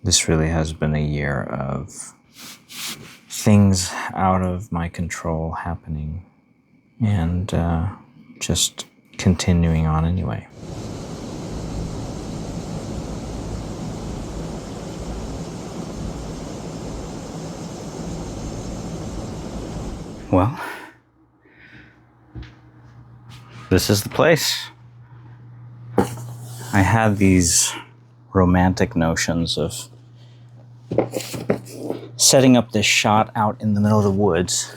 This really has been a year of things out of my control happening and just continuing on anyway. Well, this is the place. I had these romantic notions of setting up this shot out in the middle of the woods,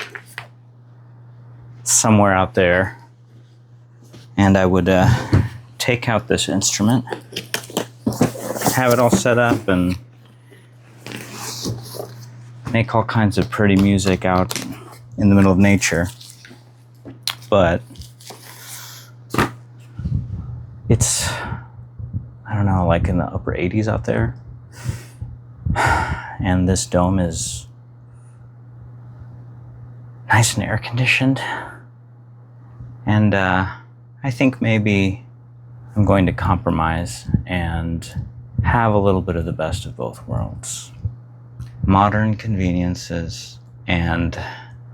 somewhere out there, and I would take out this instrument, have it all set up, and make all kinds of pretty music out in the middle of nature. But it's, I don't know, like in the upper 80s out there. And this dome is nice and air conditioned. And I think maybe I'm going to compromise and have a little bit of the best of both worlds. Modern conveniences and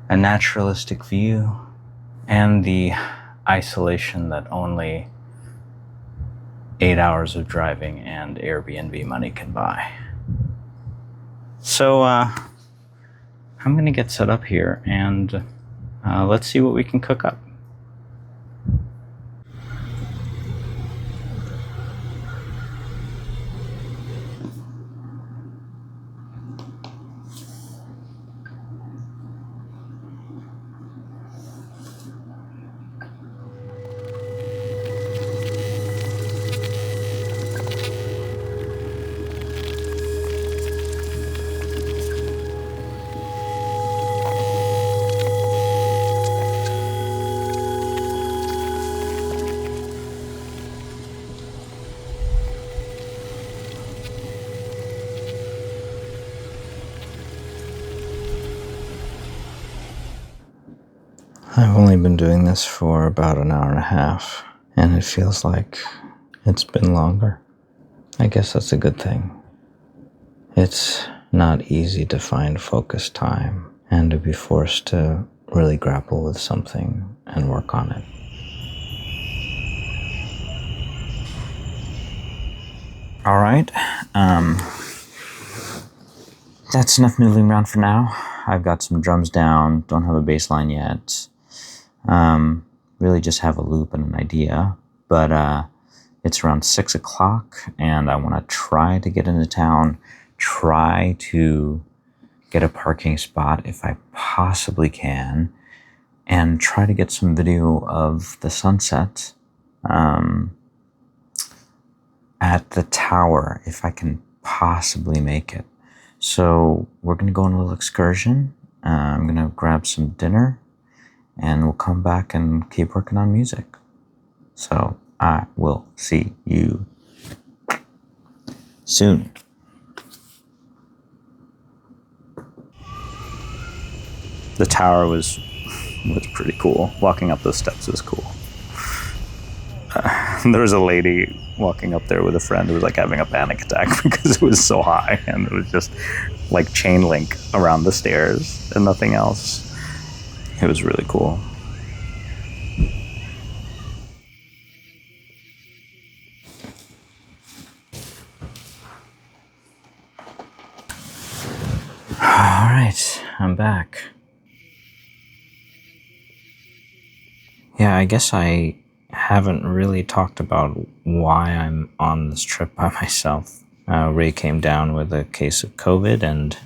a naturalistic view, and the isolation that only 8 hours of driving and Airbnb money can buy. So I'm gonna get set up here and let's see what we can cook up. I've only been doing this for about an hour and a half, and it feels like it's been longer. I guess that's a good thing. It's not easy to find focused time and to be forced to really grapple with something and work on it. All right, that's enough noodling around for now. I've got some drums down, don't have a bass line yet. Really just have a loop and an idea, but it's around 6 o'clock and I want to try to get into town, try to get a parking spot if I possibly can, and try to get some video of the sunset at the tower if I can possibly make it. So we're going to go on a little excursion. I'm going to grab some dinner and we'll come back and keep working on music. So I will see you soon. The tower was pretty cool. Walking up those steps was cool. There was a lady walking up there with a friend who was like having a panic attack because it was so high, and it was just like chain link around the stairs and nothing else. It was really cool. All right, I'm back. Yeah, I guess I haven't really talked about why I'm on this trip by myself. Ray came down with a case of COVID, and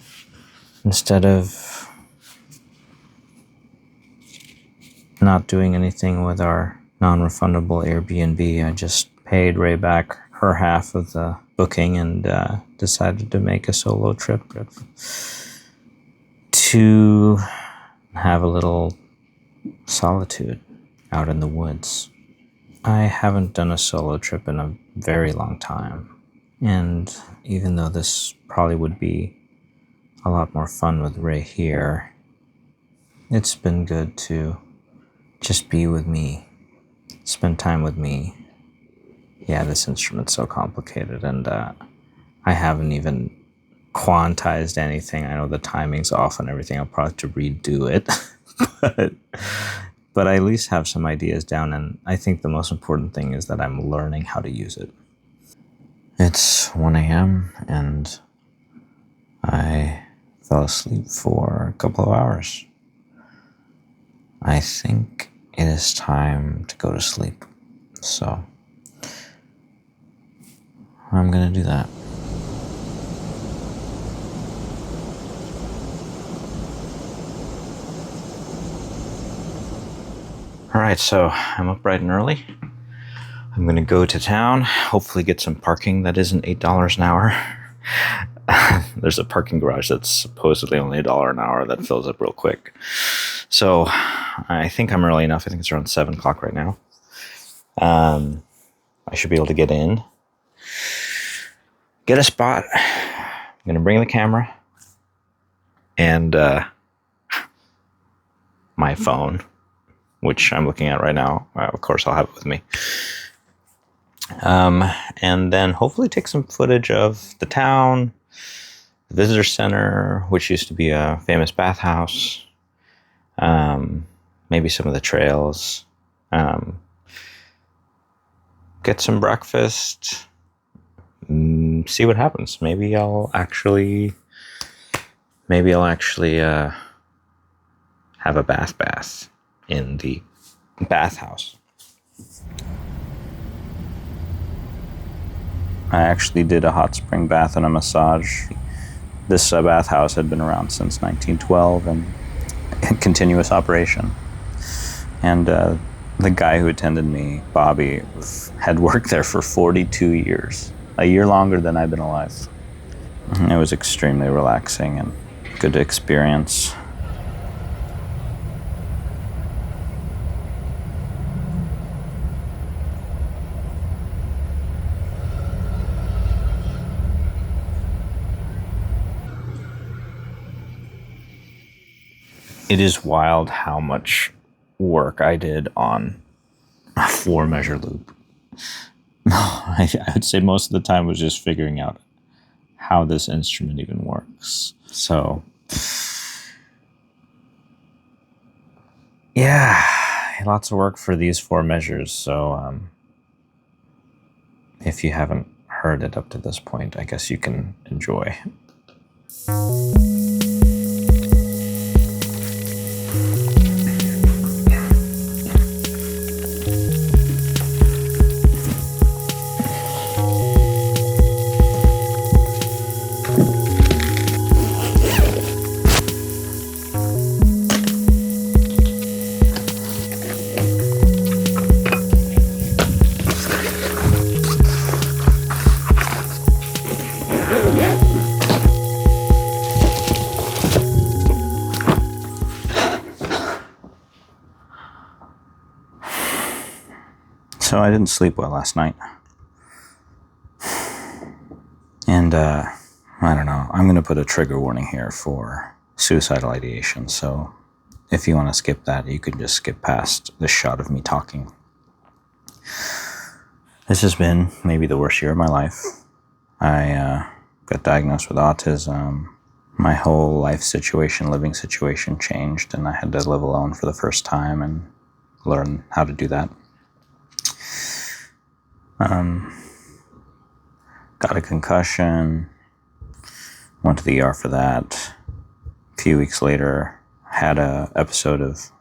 instead of not doing anything with our non-refundable Airbnb, I just paid Ray back her half of the booking and decided to make a solo trip to have a little solitude out in the woods. I haven't done a solo trip in a very long time, and even though this probably would be a lot more fun with Ray here, it's been good to just be with me, spend time with me. Yeah, this instrument's so complicated, and I haven't even quantized anything. I know the timing's off and everything. I'll probably have to redo it. but I at least have some ideas down, and I think the most important thing is that I'm learning how to use it. It's 1 a.m. and I fell asleep for a couple of hours. I think it is time to go to sleep. So I'm going to do that. All right, so I'm up bright and early. I'm going to go to town, hopefully get some parking that isn't $8 an hour. There's a parking garage that's supposedly only $1 an hour that fills up real quick. So I think I'm early enough. I think it's around 7 o'clock right now. I should be able to get in, get a spot. I'm going to bring the camera and my phone, which I'm looking at right now. Of course, I'll have it with me. And then hopefully take some footage of the town, the visitor center, which used to be a famous bathhouse, maybe some of the trails, get some breakfast, see what happens. Maybe I'll actually have a bath in the bathhouse. I actually did a hot spring bath and a massage. This bathhouse had been around since 1912 and in continuous operation. And the guy who attended me, Bobby, had worked there for 42 years, a year longer than I've been alive. It was extremely relaxing and good experience. It is wild how much work I did on a 4-measure loop. I would say most of the time was just figuring out how this instrument even works. So, yeah, lots of work for these 4 measures. So, if you haven't heard it up to this point, I guess you can enjoy. So I didn't sleep well last night. And I don't know, I'm going to put a trigger warning here for suicidal ideation. So if you want to skip that, you can just skip past this shot of me talking. This has been maybe the worst year of my life. I got diagnosed with autism. My whole life situation, living situation changed, and I had to live alone for the first time and learn how to do that. Got a concussion, went to the ER for that. A few weeks later, had an episode of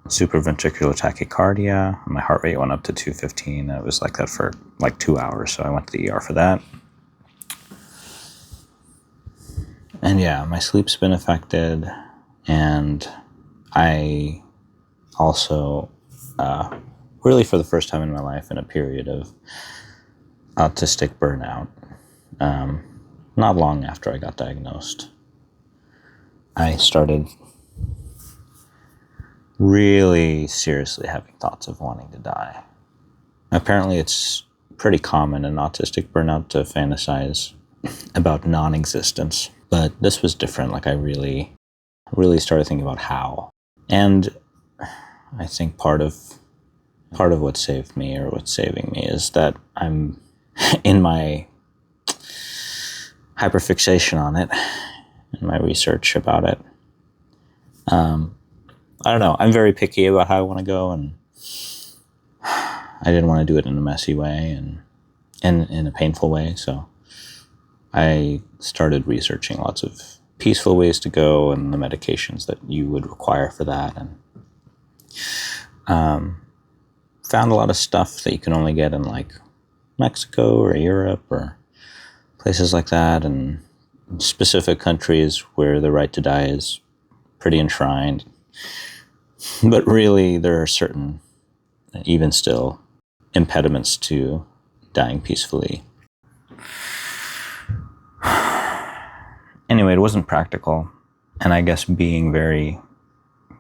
supraventricular tachycardia. My heart rate went up to 215. It was like that for like 2 hours, so I went to the ER for that. And yeah, my sleep's been affected, and I also, really for the first time in my life, in a period of autistic burnout. Not long after I got diagnosed, I started really seriously having thoughts of wanting to die. Apparently it's pretty common in autistic burnout to fantasize about non-existence, but this was different. Like I really started thinking about how. And I think part of what saved me, or what's saving me, is that I'm in my hyperfixation on it in my research about it. I don't know. I'm very picky about how I want to go, and I didn't want to do it in a messy way and in a painful way. So I started researching lots of peaceful ways to go and the medications that you would require for that, and found a lot of stuff that you can only get in like Mexico or Europe or places like that, and specific countries where the right to die is pretty enshrined. But really, there are certain, even still, impediments to dying peacefully. Anyway, it wasn't practical, and I guess being very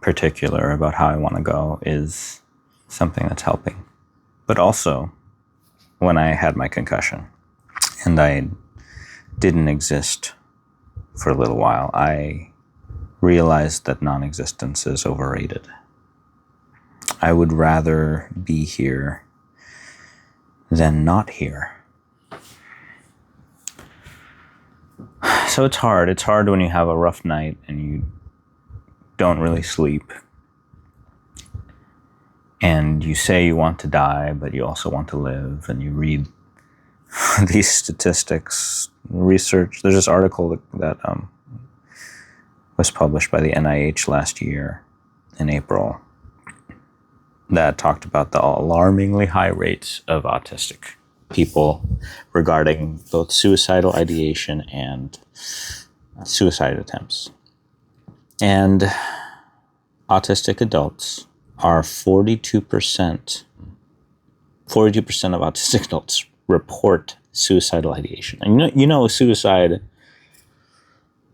particular about how I want to go is something that's helping. But also, when I had my concussion and I didn't exist for a little while, I realized that non-existence is overrated. I would rather be here than not here. So it's hard. It's hard when you have a rough night and you don't really sleep. And you say you want to die, but you also want to live. And you read these statistics, research. There's this article that was published by the NIH last year in April that talked about the alarmingly high rates of autistic people regarding both suicidal ideation and suicide attempts. And autistic adults are 42% of autistic adults report suicidal ideation. And you know, suicide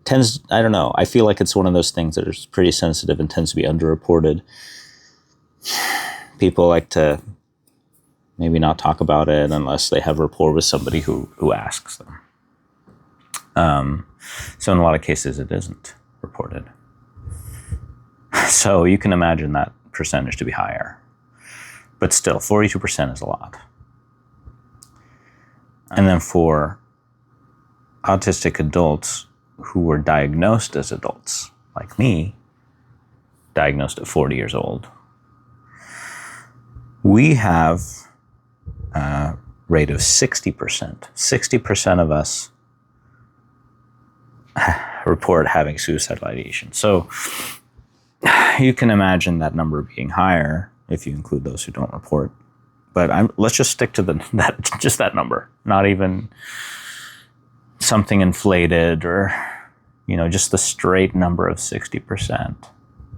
tends, I don't know, I feel like it's one of those things that is pretty sensitive and tends to be underreported. People like to maybe not talk about it unless they have rapport with somebody who asks them. So in a lot of cases, it isn't reported. So you can imagine that percentage to be higher. But still, 42% is a lot. And then for autistic adults who were diagnosed as adults, like me, diagnosed at 40 years old, we have a rate of 60%. 60% of us report having suicidal ideation. So you can imagine that number being higher if you include those who don't report. But let's just stick to that number, not even something inflated or, just the straight number of 60%.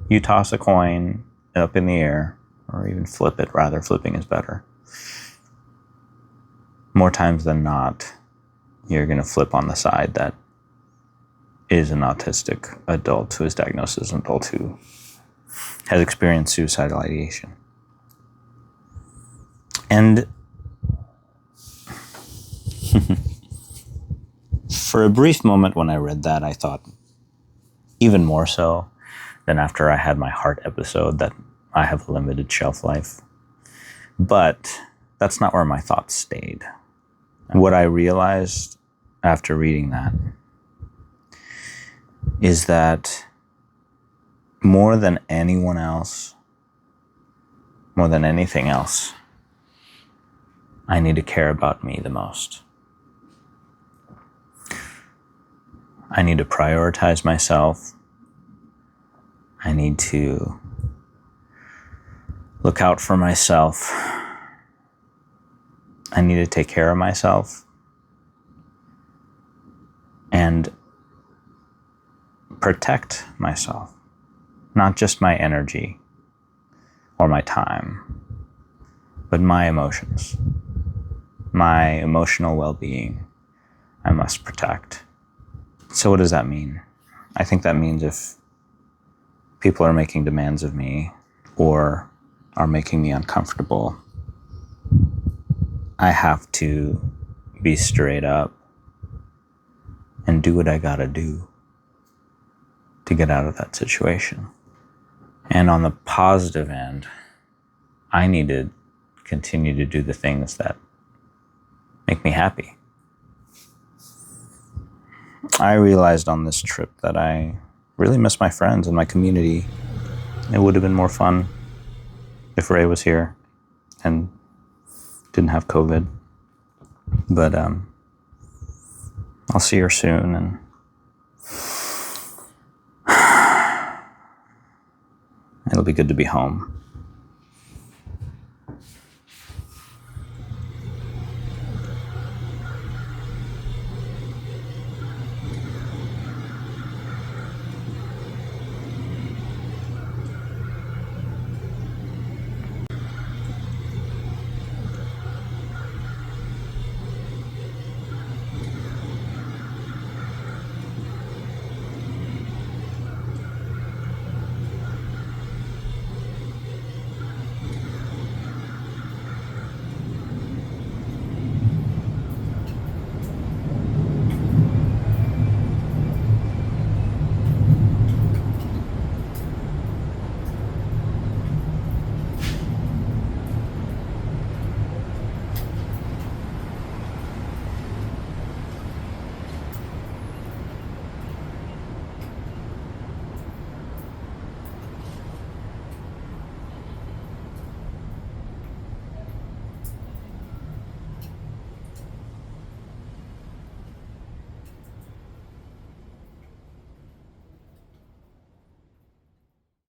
You toss a coin up in the air, or even flip it, rather, flipping is better. More times than not, you're going to flip on the side that is an autistic adult who is diagnosed as an adult who has experienced suicidal ideation. And for a brief moment when I read that, I thought, even more so than after I had my heart episode, that I have a limited shelf life. But that's not where my thoughts stayed. What I realized after reading that is that more than anyone else, more than anything else, I need to care about me the most. I need to prioritize myself. I need to look out for myself. I need to take care of myself and protect myself, not just my energy or my time, but my emotions, my emotional well-being. I must protect. So what does that mean? I think that means if people are making demands of me or are making me uncomfortable, I have to be straight up and do what I gotta do to get out of that situation. And on the positive end, I need to continue to do the things that make me happy. I realized on this trip that I really miss my friends and my community. It would have been more fun if Ray was here and didn't have COVID. But I'll see her soon, and it'll be good to be home.